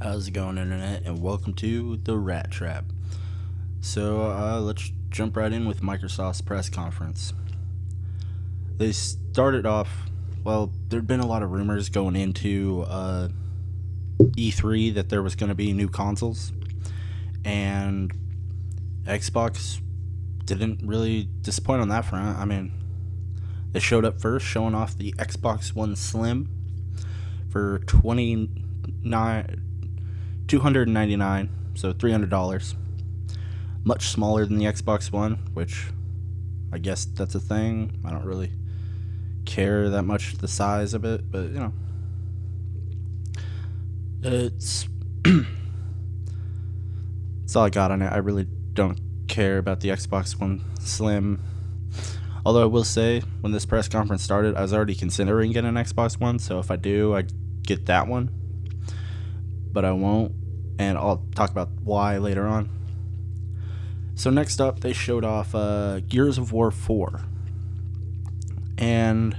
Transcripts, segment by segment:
How's it going, Internet? And welcome to the Rat Trap. So, let's jump right in with Microsoft's press conference. They started off, well, there'd been a lot of rumors going into E3 that there was going to be new consoles, and Xbox didn't really disappoint on that front. I mean, they showed up first, showing off the Xbox One Slim for $299, so $300. Much smaller than the Xbox One, which I guess that's a thing. I don't really care that much the size of it, but it's that's all I got on it. I really don't care about the Xbox One Slim. Although I will say, when this press conference started, I was already considering getting an Xbox One, so if I do, I get that one. But I won't, and I'll talk about why later on. So next up, they showed off Gears of War 4. And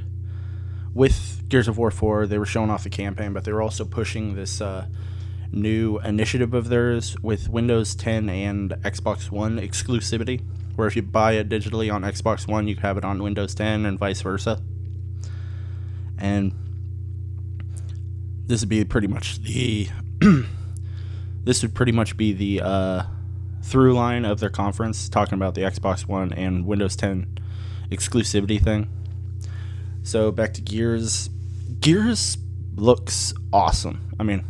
with Gears of War 4, they were showing off the campaign, but they were also pushing this new initiative of theirs with Windows 10 and Xbox One exclusivity, where if you buy it digitally on Xbox One, you have it on Windows 10 and vice versa. And this would be pretty much the through line of their conference, talking about the Xbox One and Windows 10 exclusivity thing. So back to Gears. Gears looks awesome. I mean,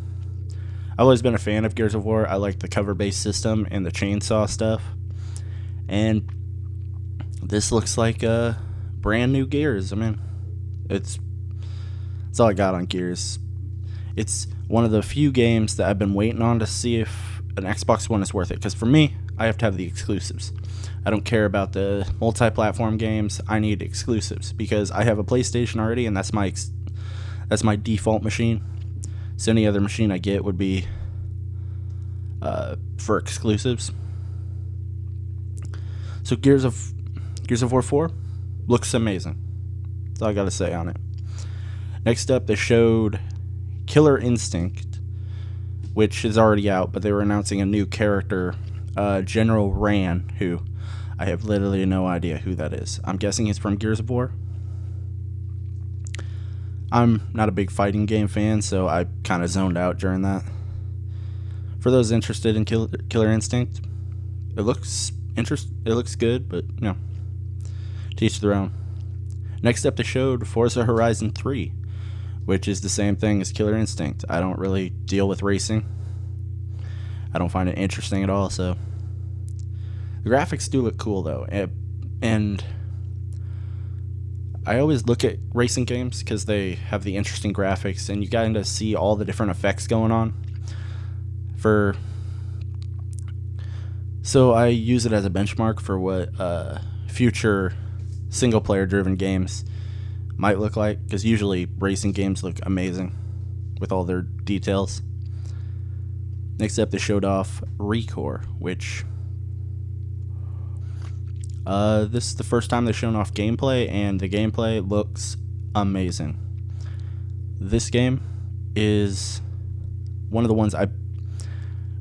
I've always been a fan of Gears of War. I like the cover-based system and the chainsaw stuff. And this looks like a brand new Gears. I mean, that's all I got on Gears. It's one of the few games that I've been waiting on to see if an Xbox One is worth it. Because for me, I have to have the exclusives. I don't care about the multi-platform games. I need exclusives because I have a PlayStation already, and that's my default machine. So any other machine I get would be for exclusives. So Gears of War 4 looks amazing. That's all I got to say on it. Next up, they showed Killer Instinct, which is already out, but they were announcing a new character, General Ran, who I have literally no idea who that is. I'm guessing he's from Gears of War. I'm not a big fighting game fan, so I kind of zoned out during that. For those interested in Killer Instinct, it looks good, but to each their own. Next up, they showed Forza Horizon 3, which is the same thing as Killer Instinct. I don't really deal with racing. I don't find it interesting at all, so the graphics do look cool though. And I always look at racing games because they have the interesting graphics and you kind of see all the different effects going on. So I use it as a benchmark for what future single-player driven games might look like, because usually racing games look amazing with all their details. Next up, they showed off Recore, which this is the first time they've shown off gameplay, and the gameplay looks amazing. This game is one of the ones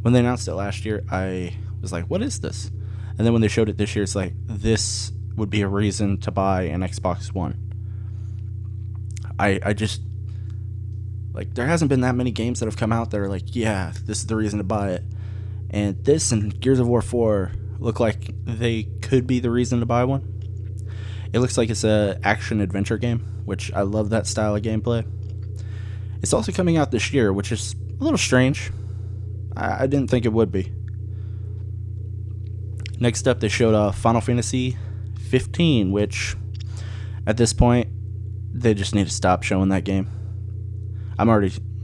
when they announced it last year, I was like, what is this? And then when they showed it this year, it's like, this would be a reason to buy an Xbox One. I just, like, there hasn't been that many games that have come out that are like, yeah, this is the reason to buy it. And this and Gears of War 4 look like they could be the reason to buy one. It looks like it's a action-adventure game, which I love that style of gameplay. It's also coming out this year, which is a little strange. I didn't think it would be. Next up, they showed off Final Fantasy 15, which at this point, they just need to stop showing that game.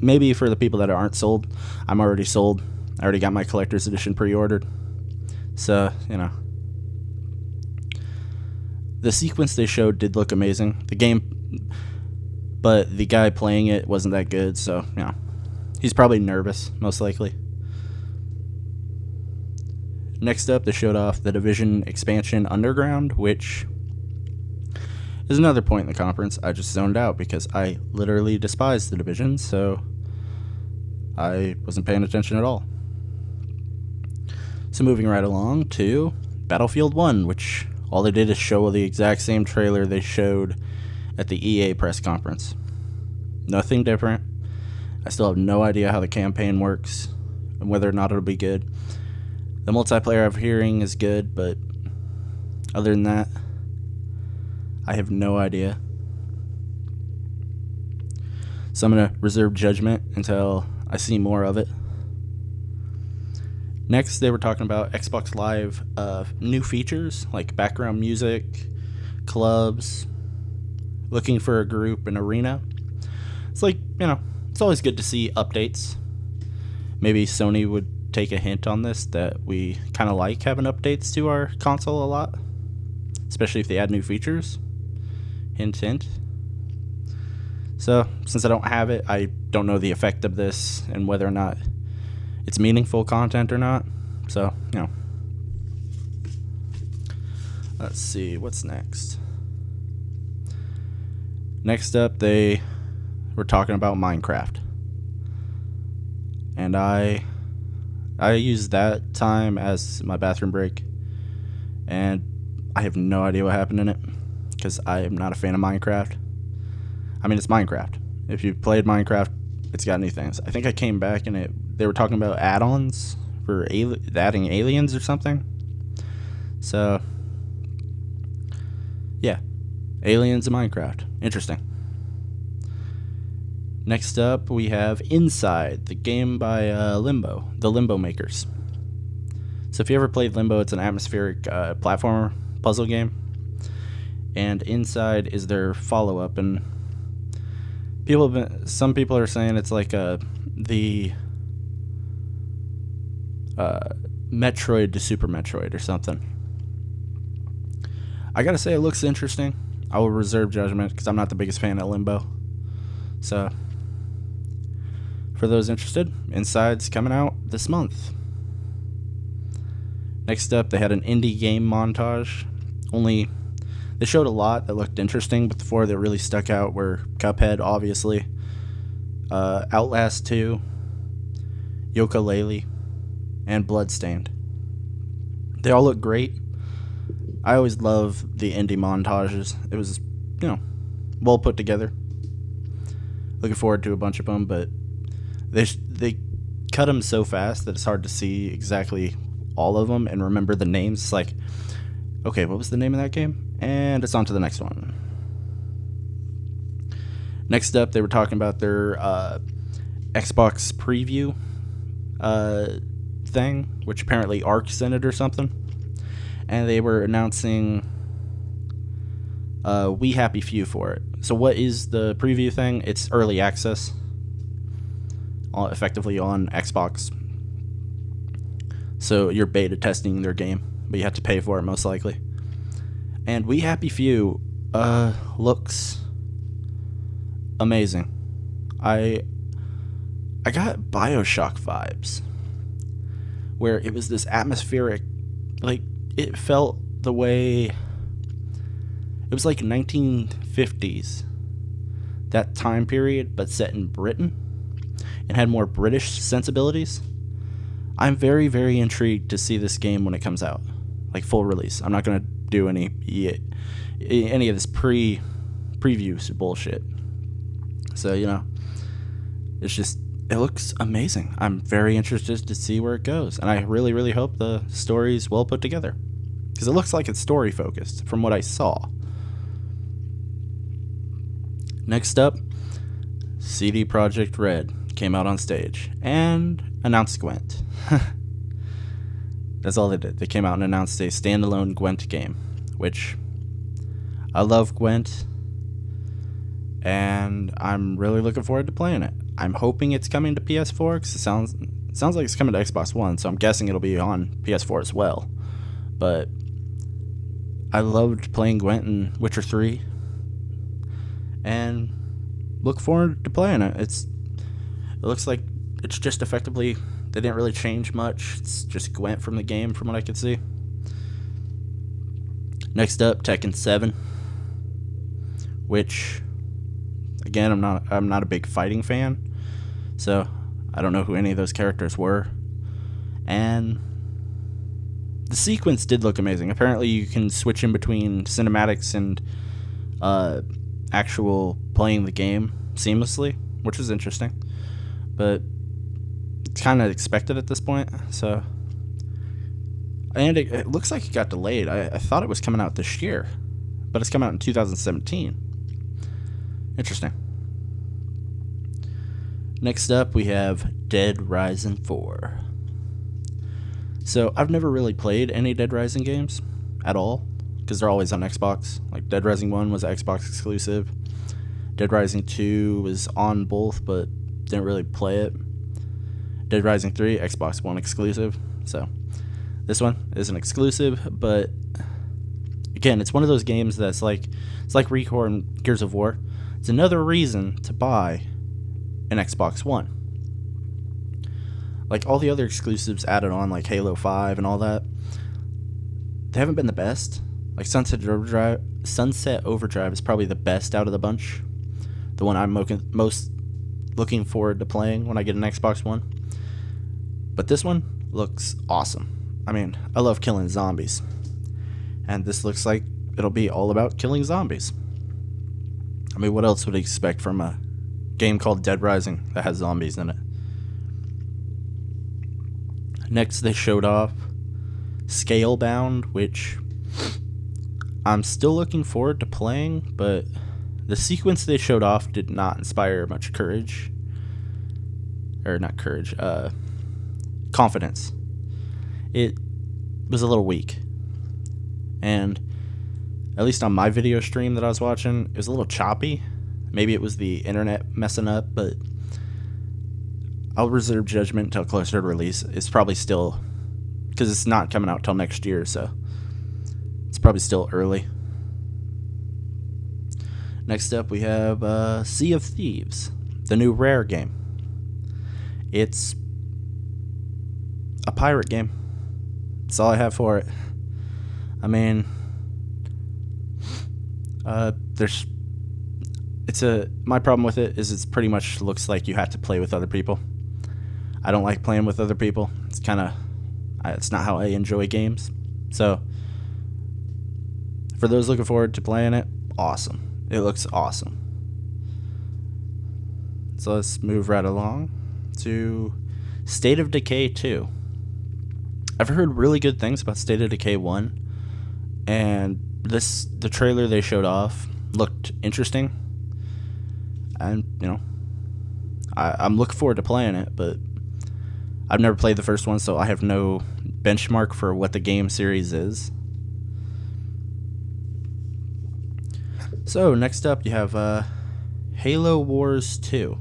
Maybe for the people that aren't sold, I'm already sold. I already got my collector's edition pre-ordered. So, the sequence they showed did look amazing. The game, but the guy playing it wasn't that good, so, he's probably nervous, most likely. Next up, they showed off the Division expansion Underground, which is another point in the conference I just zoned out because I literally despise the Division, so I wasn't paying attention at all. So moving right along to Battlefield 1, which all they did is show the exact same trailer they showed at the EA press conference. Nothing different. I still have no idea how the campaign works and whether or not it'll be good. The multiplayer I'm hearing is good, but other than that, I have no idea. So I'm going to reserve judgment until I see more of it. Next, they were talking about Xbox Live new features like background music, clubs, looking for a group, and arena. It's like, it's always good to see updates. Maybe Sony would take a hint on this, that we kind of like having updates to our console a lot, especially if they add new features. Hint, hint. So, since I don't have it, I don't know the effect of this and whether or not it's meaningful content or not. So, let's see, what's next? Next up, they were talking about Minecraft. And I used that time as my bathroom break. And I have no idea what happened in it, because I am not a fan of Minecraft. I mean, it's Minecraft. If you've played Minecraft, it's got new things. I think I came back and they were talking about add-ons for adding aliens or something. So, yeah. Aliens in Minecraft. Interesting. Next up, we have Inside, the game by Limbo, the Limbo makers. So if you ever played Limbo, it's an atmospheric platformer puzzle game. And Inside is their follow-up, and some people are saying it's like the Metroid to Super Metroid or something. I gotta say, it looks interesting. I will reserve judgment because I'm not the biggest fan of Limbo. So, for those interested, Inside's coming out this month. Next up, they had an indie game montage. They showed a lot that looked interesting, but the four that really stuck out were Cuphead, obviously, Outlast 2, Yooka-Laylee, and Bloodstained. They all look great. I always love the indie montages. It was, well put together. Looking forward to a bunch of them, but they cut them so fast that it's hard to see exactly all of them and remember the names. It's like, okay, what was the name of that game? And it's on to the next one. Next up, they were talking about their Xbox preview thing, which apparently Ark's in it or something. And they were announcing We Happy Few for it. So what is the preview thing? It's early access, effectively on Xbox. So you're beta testing their game, but you have to pay for it most likely. And We Happy Few looks amazing. I got BioShock vibes, where it was this atmospheric, like, it felt the way, it was like 1950s, that time period, but set in Britain, and had more British sensibilities. I'm very, very intrigued to see this game when it comes out, like full release. I'm not going to do any of this previews bullshit. So, it's just, it looks amazing. I'm very interested to see where it goes, and I really, really hope the story's well put together, because it looks like it's story focused from what I saw. Next up, CD Projekt Red came out on stage and announced Gwent. That's all they did. They came out and announced a standalone Gwent game, which I love Gwent, and I'm really looking forward to playing it. I'm hoping it's coming to PS4 because it sounds like it's coming to Xbox One, so I'm guessing it'll be on PS4 as well. But I loved playing Gwent in Witcher 3, and look forward to playing it. It looks like it's just effectively, they didn't really change much. It's just Gwent from the game, from what I could see. Next up, Tekken 7, which, again, I'm not a big fighting fan, so I don't know who any of those characters were. And the sequence did look amazing. Apparently you can switch in between cinematics and actual playing the game seamlessly, which is interesting. But it's kind of expected at this point. So, and it looks like it got delayed. I thought it was coming out this year, but it's coming out in 2017. Interesting. Next up, we have Dead Rising 4. So, I've never really played any Dead Rising games at all, because they're always on Xbox. Like, Dead Rising 1 was Xbox exclusive. Dead Rising 2 was on both, but didn't really play it. Dead Rising 3, Xbox One exclusive. So, this one isn't exclusive, but again, it's one of those games that's like, it's like ReCore and Gears of War. It's another reason to buy an Xbox One. Like all the other exclusives added on, like Halo 5 and all that, they haven't been the best. Like Sunset Overdrive is probably the best out of the bunch. The one I'm most looking forward to playing when I get an Xbox One. But this one looks awesome. I mean, I love killing zombies. And this looks like it'll be all about killing zombies. I mean, what else would you expect from a game called Dead Rising that has zombies in it? Next, they showed off Scalebound, which I'm still looking forward to playing, but the sequence they showed off did not inspire much courage. Or not courage, confidence. It was a little weak. And at least on my video stream that I was watching, it was a little choppy. Maybe it was the internet messing up, but I'll reserve judgment until closer to release. It's probably still, because it's not coming out till next year, so it's probably still early. Next up, we have Sea of Thieves, the new Rare game. It's a pirate game. That's all I have for it. I mean, my problem with it is it's pretty much looks like you have to play with other people. I don't like playing with other people. It's not how I enjoy games. So, for those looking forward to playing it, awesome. It looks awesome. So let's move right along to State of Decay 2. I've heard really good things about State of Decay 1, and the trailer they showed off looked interesting. And, I'm looking forward to playing it, but I've never played the first one, so I have no benchmark for what the game series is. So, next up, you have Halo Wars 2,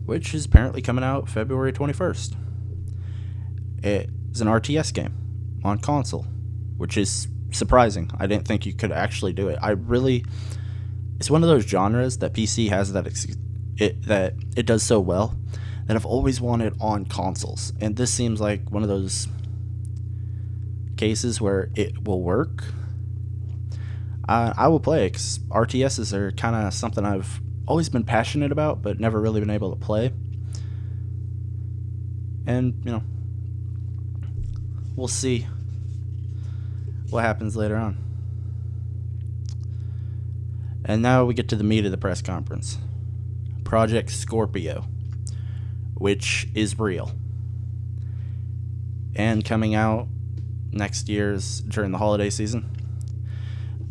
which is apparently coming out February 21st. It's an RTS game on console, which is surprising. I didn't think you could actually do it. It's one of those genres that PC has that it does so well that I've always wanted on consoles. And this seems like one of those cases where it will work. I will play it because RTSs are kind of something I've always been passionate about, but never really been able to play. And, we'll see what happens later on. And now we get to the meat of the press conference. Project Scorpio, which is real. And coming out next year's during the holiday season.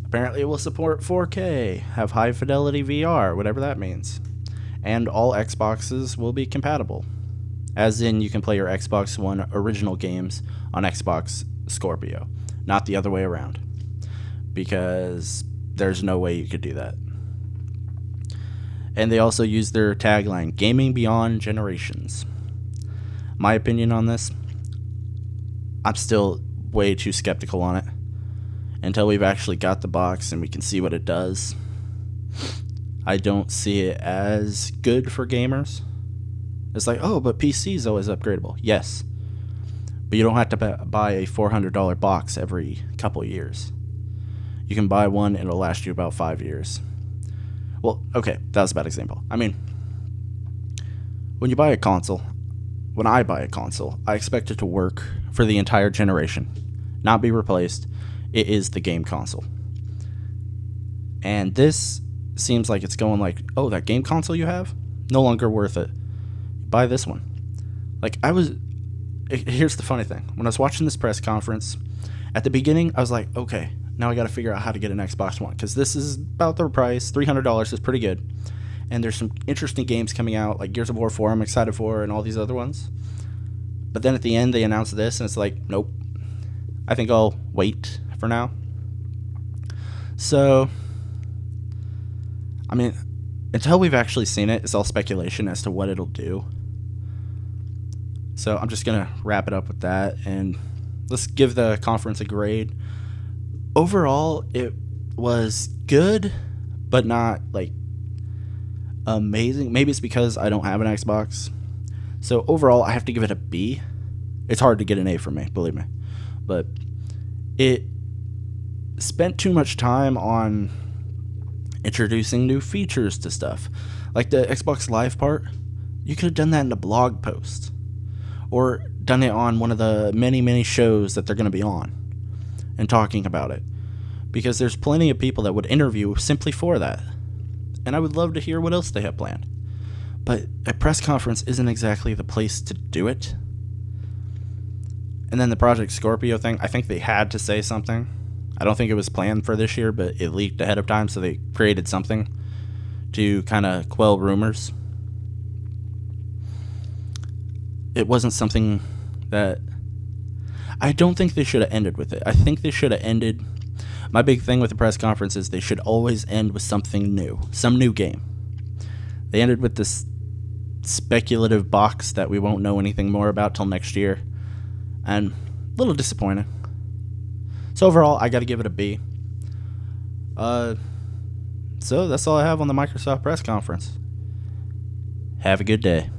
Apparently it will support 4K, have high fidelity VR, whatever that means. And all Xboxes will be compatible. As in, you can play your Xbox One original games on Xbox Scorpio, not the other way around. Because there's no way you could do that. And they also use their tagline, Gaming Beyond Generations. My opinion on this, I'm still way too skeptical on it. Until we've actually got the box and we can see what it does. I don't see it as good for gamers. It's like, oh, but PC is always upgradable. Yes. But you don't have to buy a $400 box every couple years. You can buy one and it'll last you about 5 years. Well, okay, that was a bad example. I mean, When you buy a console, when I buy a console, I expect it to work for the entire generation, not be replaced. It is the game console. And this seems like it's going like, oh, that game console you have? No longer worth it. Buy this one. Like, here's the funny thing. When I was watching this press conference, at the beginning, I was like, okay, now I got to figure out how to get an Xbox One, because this is about the price. $300 is pretty good. And there's some interesting games coming out, like Gears of War 4 I'm excited for, and all these other ones. But then at the end, they announced this, and it's like, nope. I think I'll wait for now. So, I mean, until we've actually seen it, it's all speculation as to what it'll do. So I'm just going to wrap it up with that, and let's give the conference a grade. Overall, it was good, but not, like, amazing. Maybe it's because I don't have an Xbox. So overall, I have to give it a B. It's hard to get an A from me, believe me. But it spent too much time on introducing new features to stuff. Like the Xbox Live part, you could have done that in a blog post. Or done it on one of the many, many shows that they're going to be on and talking about it. Because there's plenty of people that would interview simply for that. And I would love to hear what else they have planned. But a press conference isn't exactly the place to do it. And then the Project Scorpio thing, I think they had to say something. I don't think it was planned for this year, but it leaked ahead of time, so they created something to kind of quell rumors. It wasn't something that... I don't think they should have ended with it. I think they should have ended... My big thing with the press conference is they should always end with something new. Some new game. They ended with this speculative box that we won't know anything more about till next year. And a little disappointing. So overall, I got to give it a B. So that's all I have on the Microsoft press conference. Have a good day.